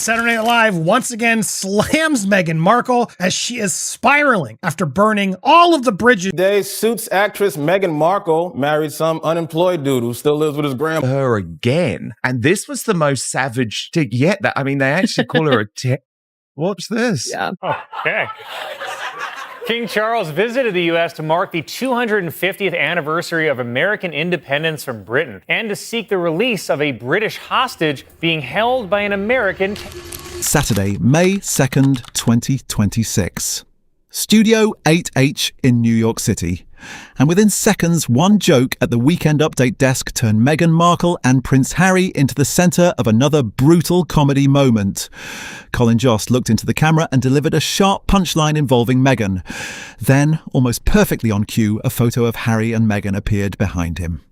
Saturday Night Live once again slams Meghan Markle as she is spiraling after burning all of the bridges. Today, Suits actress Meghan Markle married some unemployed dude who still lives with his grandma. Her again. And this was the most savage tick yet. I mean, they actually call her a tick. Watch this. Yeah. Okay. King Charles visited the U.S. to mark the 250th anniversary of American independence from Britain and to seek the release of a British hostage being held by an American. Saturday, May 2nd, 2026. Studio 8H in New York City. And within seconds, one joke at the Weekend Update desk turned Meghan Markle and Prince Harry into the centre of another brutal comedy moment. Colin Jost looked into the camera and delivered a sharp punchline involving Meghan. Then, almost perfectly on cue, a photo of Harry and Meghan appeared behind him.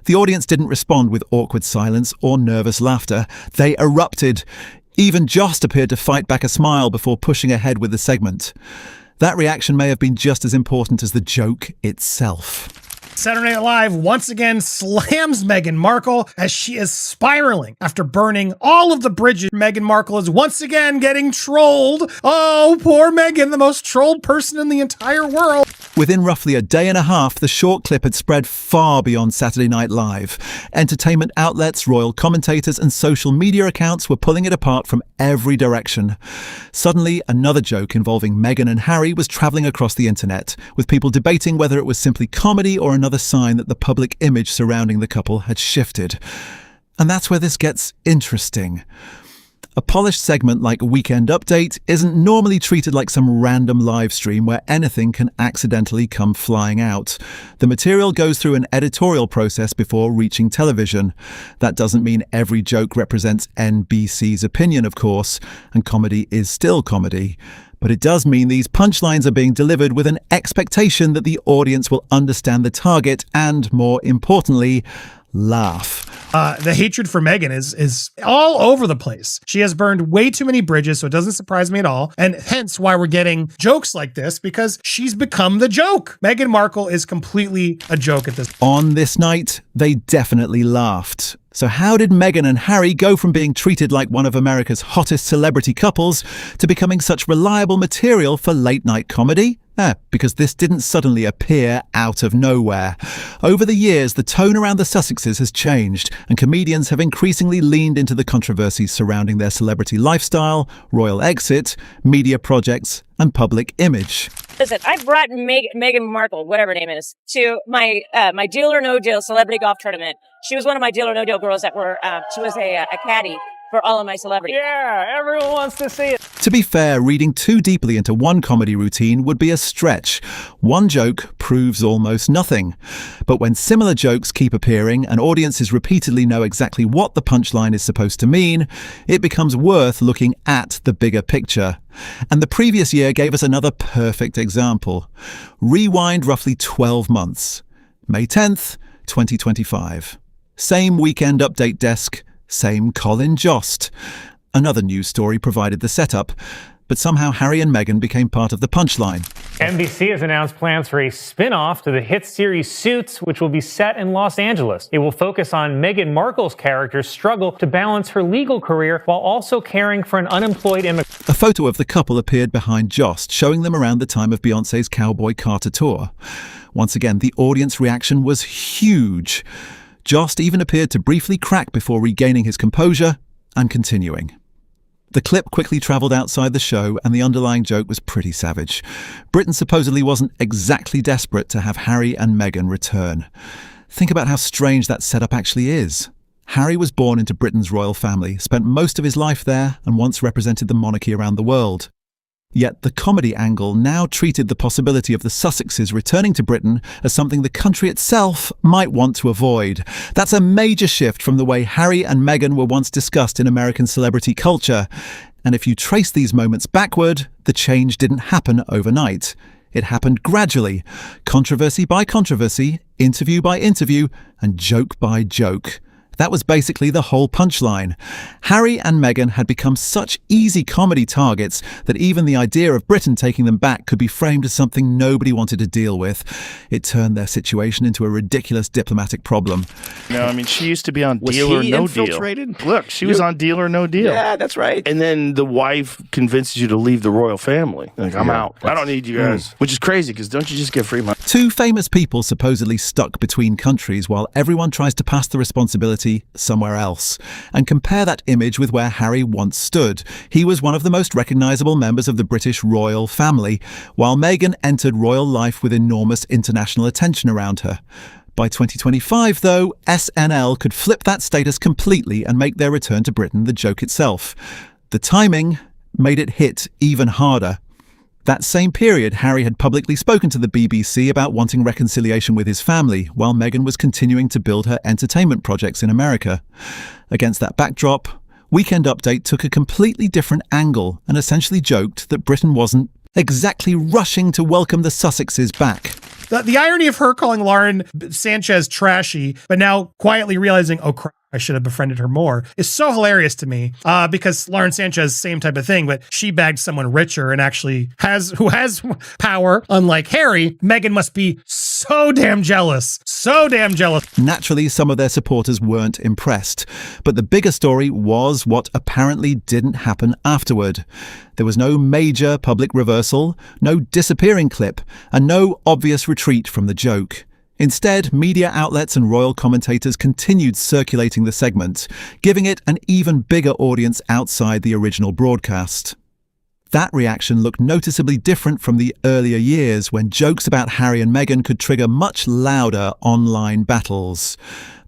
The audience didn't respond with awkward silence or nervous laughter. They erupted. Even Jost appeared to fight back a smile before pushing ahead with the segment. That reaction may have been just as important as the joke itself. Saturday Night Live once again slams Meghan Markle as she is spiraling after burning all of the bridges. Meghan Markle is once again getting trolled. Oh, poor Meghan, the most trolled person in the entire world. Within roughly a day and a half, the short clip had spread far beyond Saturday Night Live. Entertainment outlets, royal commentators, and social media accounts were pulling it apart from every direction. Suddenly, another joke involving Meghan and Harry was travelling across the internet, with people debating whether it was simply comedy or another sign that the public image surrounding the couple had shifted. And that's where this gets interesting. A polished segment like Weekend Update isn't normally treated like some random live stream where anything can accidentally come flying out. The material goes through an editorial process before reaching television. That doesn't mean every joke represents NBC's opinion, of course, and comedy is still comedy. But it does mean these punchlines are being delivered with an expectation that the audience will understand the target and, more importantly, laugh. The hatred for Meghan is all over the place. She has burned way too many bridges, so it doesn't surprise me at all. And hence why we're getting jokes like this, because she's become the joke. Meghan Markle is completely a joke at this. On this night, they definitely laughed. So how did Meghan and Harry go from being treated like one of America's hottest celebrity couples to becoming such reliable material for late-night comedy? Because this didn't suddenly appear out of nowhere. Over the years, the tone around the Sussexes has changed, and comedians have increasingly leaned into the controversies surrounding their celebrity lifestyle, royal exit, media projects, and public image. Listen, I brought Meghan Markle, whatever her name is, to my Deal or No Deal celebrity golf tournament. She was one of my Deal or No Deal girls that were, she was a caddy for all of my celebrities. Yeah, everyone wants to see it. To be fair, reading too deeply into one comedy routine would be a stretch. One joke proves almost nothing. But when similar jokes keep appearing and audiences repeatedly know exactly what the punchline is supposed to mean, it becomes worth looking at the bigger picture. And the previous year gave us another perfect example. Rewind roughly 12 months. May 10th, 2025. Same Weekend Update desk, same Colin Jost. Another news story provided the setup, but somehow Harry and Meghan became part of the punchline. NBC has announced plans for a spin-off to the hit series Suits, which will be set in Los Angeles. It will focus on Meghan Markle's character's struggle to balance her legal career while also caring for an unemployed immigrant. A photo of the couple appeared behind Jost, showing them around the time of Beyoncé's Cowboy Carter tour. Once again, the audience reaction was huge. Jost even appeared to briefly crack before regaining his composure and continuing. The clip quickly travelled outside the show, and the underlying joke was pretty savage. Britain supposedly wasn't exactly desperate to have Harry and Meghan return. Think about how strange that setup actually is. Harry was born into Britain's royal family, spent most of his life there, and once represented the monarchy around the world. Yet the comedy angle now treated the possibility of the Sussexes returning to Britain as something the country itself might want to avoid. That's a major shift from the way Harry and Meghan were once discussed in American celebrity culture. And if you trace these moments backward, the change didn't happen overnight. It happened gradually, controversy by controversy, interview by interview, and joke by joke. That was basically the whole punchline. Harry and Meghan had become such easy comedy targets that even the idea of Britain taking them back could be framed as something nobody wanted to deal with. It turned their situation into a ridiculous diplomatic problem. No, I mean, she used to be on Was Deal or he No infiltrated? Deal. Look, she was on Deal or No Deal. Yeah, that's right. And then the wife convinces you to leave the royal family. Like, I'm out. I don't need you guys. Which is crazy, because don't you just get free money? Two famous people supposedly stuck between countries while everyone tries to pass the responsibility somewhere else. And compare that image with where Harry once stood. He was one of the most recognisable members of the British royal family, while Meghan entered royal life with enormous international attention around her. By 2025, though, SNL could flip that status completely and make their return to Britain the joke itself. The timing made it hit even harder. That same period, Harry had publicly spoken to the BBC about wanting reconciliation with his family, while Meghan was continuing to build her entertainment projects in America. Against that backdrop, Weekend Update took a completely different angle and essentially joked that Britain wasn't exactly rushing to welcome the Sussexes back. The irony of her calling Lauren Sanchez trashy, but now quietly realizing, oh crap, I should have befriended her more, is so hilarious to me. Because Lauren Sanchez, same type of thing, but she bagged someone richer and actually who has power. Unlike Harry, Meghan must be so damn jealous. So damn jealous. Naturally, some of their supporters weren't impressed. But the bigger story was what apparently didn't happen afterward. There was no major public reversal, no disappearing clip, and no obvious retreat from the joke. Instead, media outlets and royal commentators continued circulating the segment, giving it an even bigger audience outside the original broadcast. That reaction looked noticeably different from the earlier years when jokes about Harry and Meghan could trigger much louder online battles.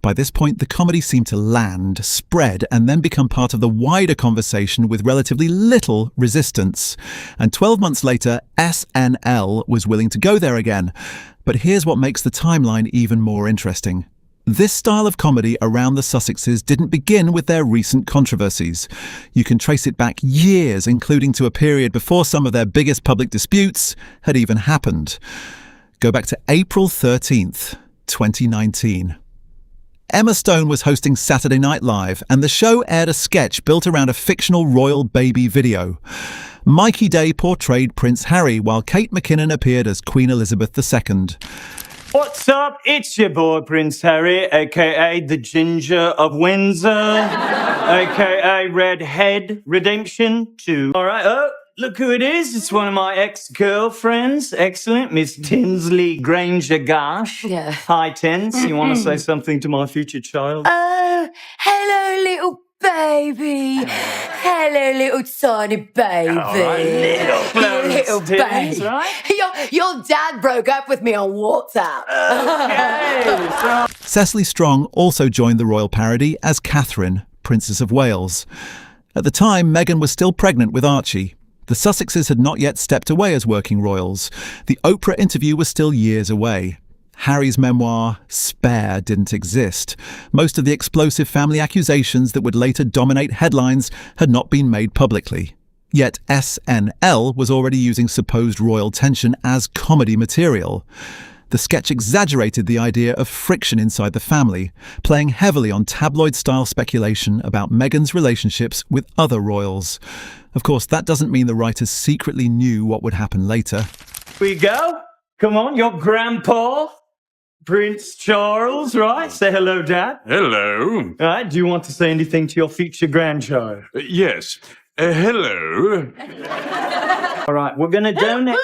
By this point, the comedy seemed to land, spread, and then become part of the wider conversation with relatively little resistance. And 12 months later, SNL was willing to go there again. But here's what makes the timeline even more interesting. This style of comedy around the Sussexes didn't begin with their recent controversies. You can trace it back years, including to a period before some of their biggest public disputes had even happened. Go back to April 13th, 2019. Emma Stone was hosting Saturday Night Live, and the show aired a sketch built around a fictional royal baby video. Mikey Day portrayed Prince Harry, while Kate McKinnon appeared as Queen Elizabeth II. What's up? It's your boy, Prince Harry, a.k.a. the Ginger of Windsor, a.k.a. Redhead Redemption 2. All right, oh, look who it is. It's one of my ex-girlfriends. Excellent, Miss Tinsley Granger-Gash. Yeah. Hi, Tins. You want to say something to my future child? Hello, little baby. Hello, little tiny baby. All right, little baby. Right? Your dad broke up with me on WhatsApp. Okay. Cecily Strong also joined the royal parody as Catherine, Princess of Wales. At the time, Meghan was still pregnant with Archie. The Sussexes had not yet stepped away as working royals. The Oprah interview was still years away. Harry's memoir, Spare, didn't exist. Most of the explosive family accusations that would later dominate headlines had not been made publicly. Yet SNL was already using supposed royal tension as comedy material. The sketch exaggerated the idea of friction inside the family, playing heavily on tabloid-style speculation about Meghan's relationships with other royals. Of course, that doesn't mean the writers secretly knew what would happen later. We go. Come on, your grandpa, Prince Charles, right? Say hello, Dad. Hello. All right, do you want to say anything to your future grandchild? Yes. Hello. All right, we're going to donate.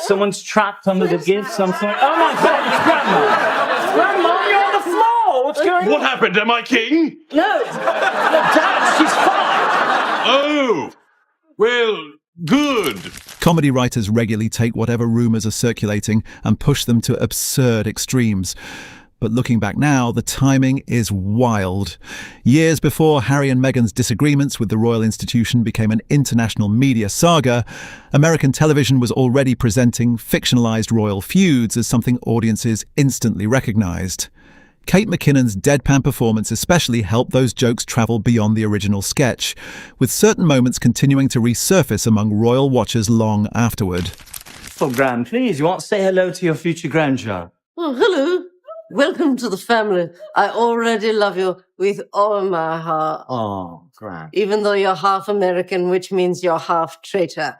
Someone's trapped under the gifts. I'm sorry. Oh my God, it's Grandma. Grandma, you're on the floor. What's going on? What happened? Am I king? No, Dad, she's fine. Oh, well, good. Comedy writers regularly take whatever rumours are circulating and push them to absurd extremes. But looking back now, the timing is wild. Years before Harry and Meghan's disagreements with the royal institution became an international media saga, American television was already presenting fictionalized royal feuds as something audiences instantly recognized. Kate McKinnon's deadpan performance especially helped those jokes travel beyond the original sketch, with certain moments continuing to resurface among royal watchers long afterward. For Gran, please, you want to say hello to your future grandchild? Oh, hello. Welcome to the family. I already love you with all my heart. Oh, Gran. Even though you're half American, which means you're half traitor.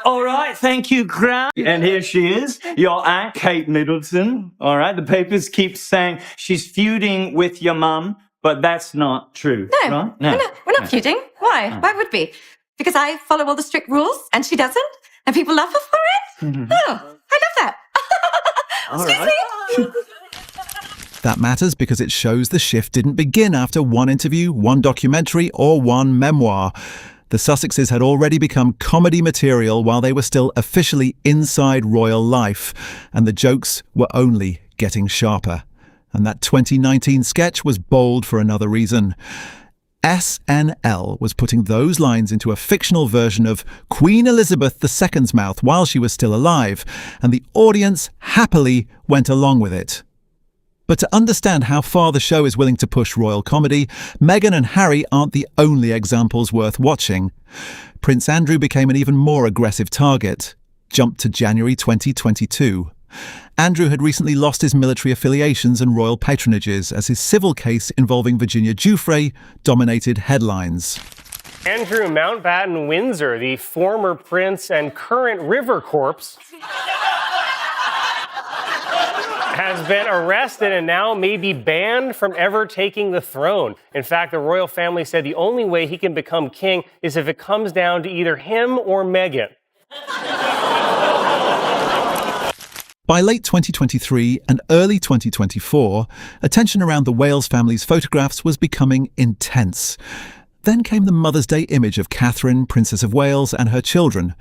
All right, thank you, Gran. And here she is, your aunt, Kate Middleton. All right, the papers keep saying she's feuding with your mum, but that's not true. No, right? No. we're not feuding. Why? Why would we? Because I follow all the strict rules and she doesn't, and people love her for it? Mhm. Oh, I love that. All Excuse right. me? That matters because it shows the shift didn't begin after one interview, one documentary, or one memoir. The Sussexes had already become comedy material while they were still officially inside royal life, and the jokes were only getting sharper. And that 2019 sketch was bold for another reason. SNL was putting those lines into a fictional version of Queen Elizabeth II's mouth while she was still alive, and the audience happily went along with it. But to understand how far the show is willing to push royal comedy, Meghan and Harry aren't the only examples worth watching. Prince Andrew became an even more aggressive target. Jump to January 2022. Andrew had recently lost his military affiliations and royal patronages as his civil case involving Virginia Giuffre dominated headlines. Andrew Mountbatten Windsor, the former prince and current river corpse, has been arrested and now may be banned from ever taking the throne. In fact, the royal family said the only way he can become king is if it comes down to either him or Meghan. By late 2023 and early 2024, attention around the Wales family's photographs was becoming intense. Then came the Mother's Day image of Catherine, Princess of Wales, and her children.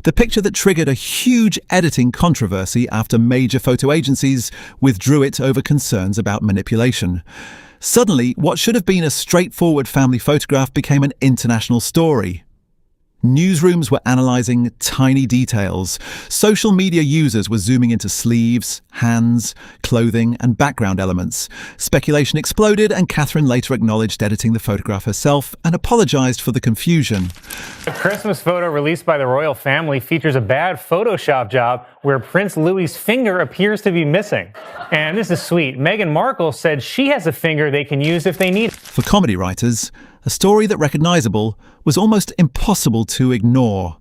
The picture that triggered a huge editing controversy after major photo agencies withdrew it over concerns about manipulation. Suddenly, what should have been a straightforward family photograph became an international story. Newsrooms were analysing tiny details. Social media users were zooming into sleeves, hands, clothing, and background elements. Speculation exploded, and Catherine later acknowledged editing the photograph herself and apologised for the confusion. A Christmas photo released by the royal family features a bad Photoshop job where Prince Louis's finger appears to be missing. And this is sweet. Meghan Markle said she has a finger they can use if they need it. For comedy writers, a story that recognisable was almost impossible to ignore.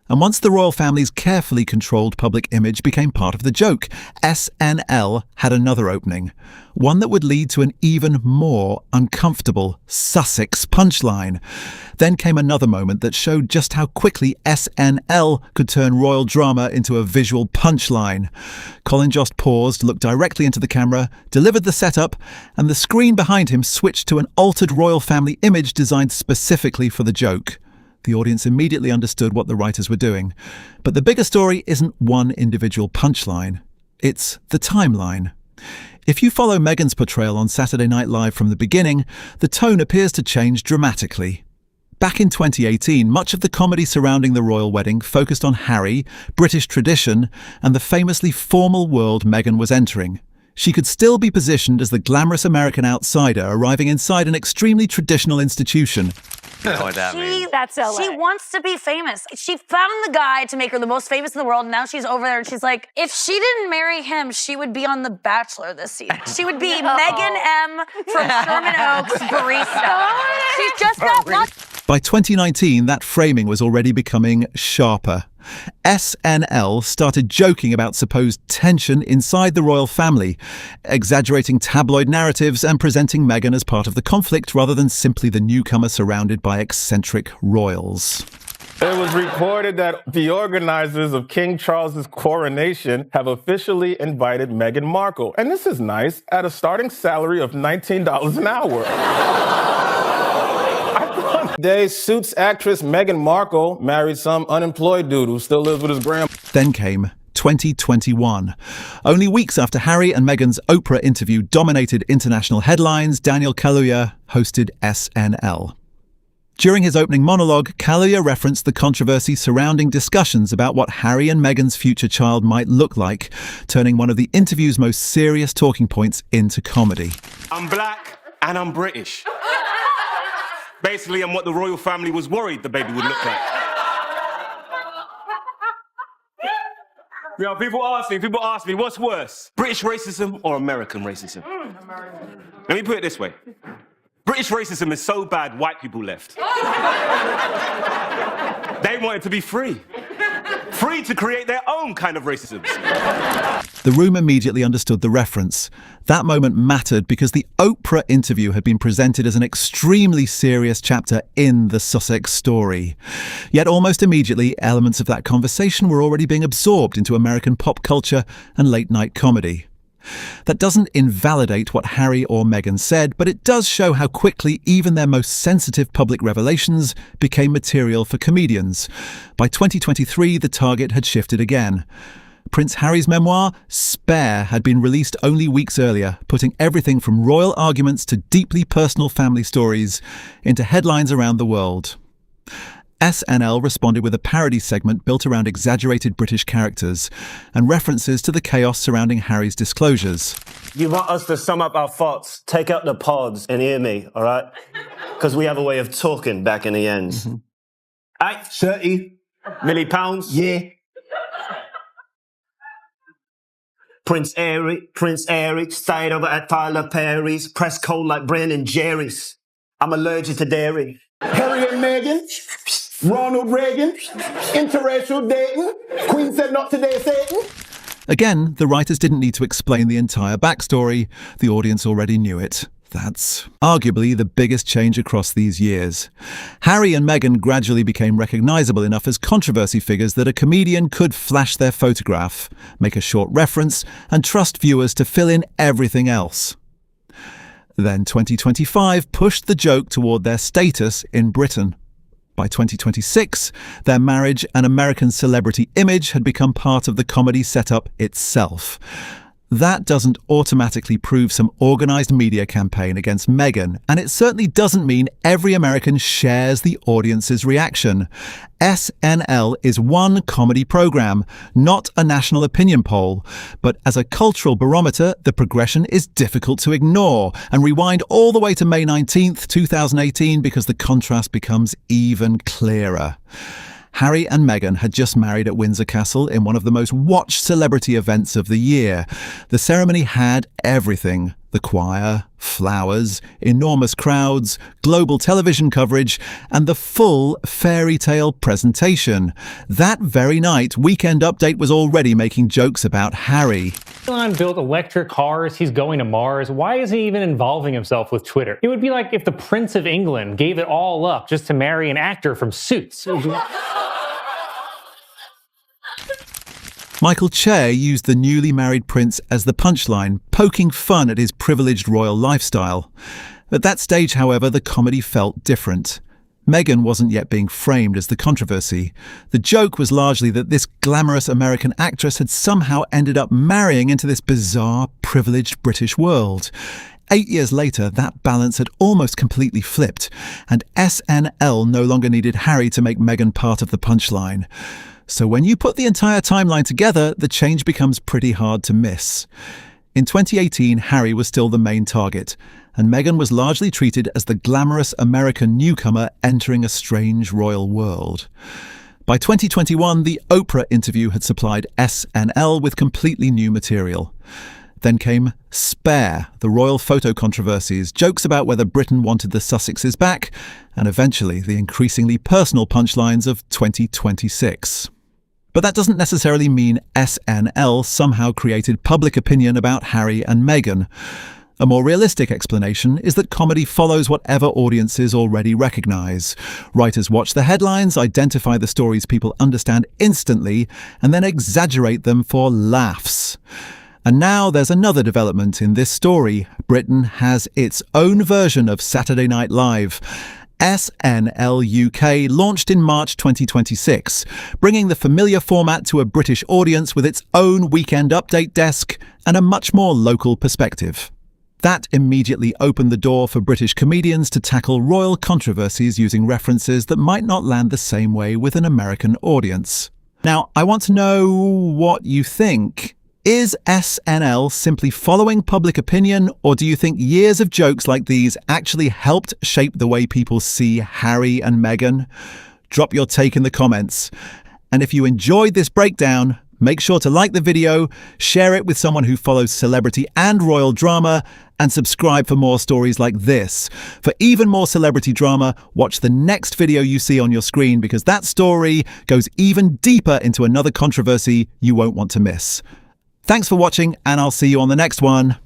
And once the royal family's carefully controlled public image became part of the joke, SNL had another opening, one that would lead to an even more uncomfortable Sussex punchline. Then came another moment that showed just how quickly SNL could turn royal drama into a visual punchline. Colin Jost paused, looked directly into the camera, delivered the setup, and the screen behind him switched to an altered royal family image designed specifically for the joke. The audience immediately understood what the writers were doing. But the bigger story isn't one individual punchline. It's the timeline. If you follow Meghan's portrayal on Saturday Night Live from the beginning, the tone appears to change dramatically. Back in 2018, much of the comedy surrounding the royal wedding focused on Harry, British tradition, and the famously formal world Meghan was entering. She could still be positioned as the glamorous American outsider arriving inside an extremely traditional institution. I know what that means. That's LA. She wants to be famous. She found the guy to make her the most famous in the world, and now she's over there and she's like, if she didn't marry him, she would be on The Bachelor this season. She would be Megan M. from Sherman Oaks barista. She's just got lucky. By 2019, that framing was already becoming sharper. SNL started joking about supposed tension inside the royal family, exaggerating tabloid narratives and presenting Meghan as part of the conflict rather than simply the newcomer surrounded by eccentric royals. It was reported that the organizers of King Charles's coronation have officially invited Meghan Markle, and this is nice, at a starting salary of $19 an hour. Today, Suits actress Meghan Markle married some unemployed dude who still lives with his grandma. Then came 2021. Only weeks after Harry and Meghan's Oprah interview dominated international headlines, Daniel Kaluuya hosted SNL. During his opening monologue, Kaluuya referenced the controversy surrounding discussions about what Harry and Meghan's future child might look like, turning one of the interview's most serious talking points into comedy. I'm black and I'm British. Basically, I'm what the royal family was worried the baby would look like. You know, people ask me, what's worse, British racism or American racism? Let me put it this way. British racism is so bad, white people left. They wanted to be free. Free to create their own kind of racism. The room immediately understood the reference. That moment mattered because the Oprah interview had been presented as an extremely serious chapter in the Sussex story. Yet almost immediately, elements of that conversation were already being absorbed into American pop culture and late-night comedy. That doesn't invalidate what Harry or Meghan said, but it does show how quickly even their most sensitive public revelations became material for comedians. By 2023, the target had shifted again. Prince Harry's memoir, Spare, had been released only weeks earlier, putting everything from royal arguments to deeply personal family stories into headlines around the world. SNL responded with a parody segment built around exaggerated British characters and references to the chaos surrounding Harry's disclosures. You want us to sum up our thoughts, take out the pods and hear me, all right? Because we have a way of talking back in the ends. Aye, 30 million pounds. Yeah. Prince Harry, stayed over at Tyler Perry's, press cold like Bren and Jerry's. I'm allergic to dairy. Harry and Meghan, Ronald Reagan, interracial dating, Queen said not today, Satan. Again, the writers didn't need to explain the entire backstory. The audience already knew it. That's arguably the biggest change across these years. Harry and Meghan gradually became recognisable enough as controversy figures that a comedian could flash their photograph, make a short reference, and trust viewers to fill in everything else. Then 2025 pushed the joke toward their status in Britain. By 2026, their marriage and American celebrity image had become part of the comedy setup itself. That doesn't automatically prove some organised media campaign against Meghan, and it certainly doesn't mean every American shares the audience's reaction. SNL is one comedy programme, not a national opinion poll. But as a cultural barometer, the progression is difficult to ignore. And rewind all the way to May 19th, 2018, because the contrast becomes even clearer. Harry and Meghan had just married at Windsor Castle in one of the most watched celebrity events of the year. The ceremony had everything: the choir, flowers, enormous crowds, global television coverage, and the full fairy tale presentation. That very night, Weekend Update was already making jokes about Harry. Elon built electric cars, he's going to Mars. Why is he even involving himself with Twitter? It would be like if the Prince of England gave it all up just to marry an actor from Suits. Michael Che used the newly married prince as the punchline, poking fun at his privileged royal lifestyle. At that stage, however, the comedy felt different. Meghan wasn't yet being framed as the controversy. The joke was largely that this glamorous American actress had somehow ended up marrying into this bizarre, privileged British world. 8 years later, that balance had almost completely flipped, and SNL no longer needed Harry to make Meghan part of the punchline. So when you put the entire timeline together, the change becomes pretty hard to miss. In 2018, Harry was still the main target, and Meghan was largely treated as the glamorous American newcomer entering a strange royal world. By 2021, the Oprah interview had supplied SNL with completely new material. Then came Spare, the royal photo controversies, jokes about whether Britain wanted the Sussexes back, and eventually the increasingly personal punchlines of 2026. But that doesn't necessarily mean SNL somehow created public opinion about Harry and Meghan. A more realistic explanation is that comedy follows whatever audiences already recognise. Writers watch the headlines, identify the stories people understand instantly, and then exaggerate them for laughs. And now there's another development in this story. Britain has its own version of Saturday Night Live. SNL UK launched in March 2026, bringing the familiar format to a British audience with its own Weekend Update desk and a much more local perspective. That immediately opened the door for British comedians to tackle royal controversies using references that might not land the same way with an American audience. Now, I want to know what you think. Is SNL simply following public opinion, or do you think years of jokes like these actually helped shape the way people see Harry and Meghan? Drop your take in the comments. And if you enjoyed this breakdown, Make sure to like the video, share it with someone who follows celebrity and royal drama, and subscribe for more stories like this. For even more celebrity drama, watch the next video you see on your screen, because that story goes even deeper into another controversy you won't want to miss. Thanks for watching, and I'll see you on the next one.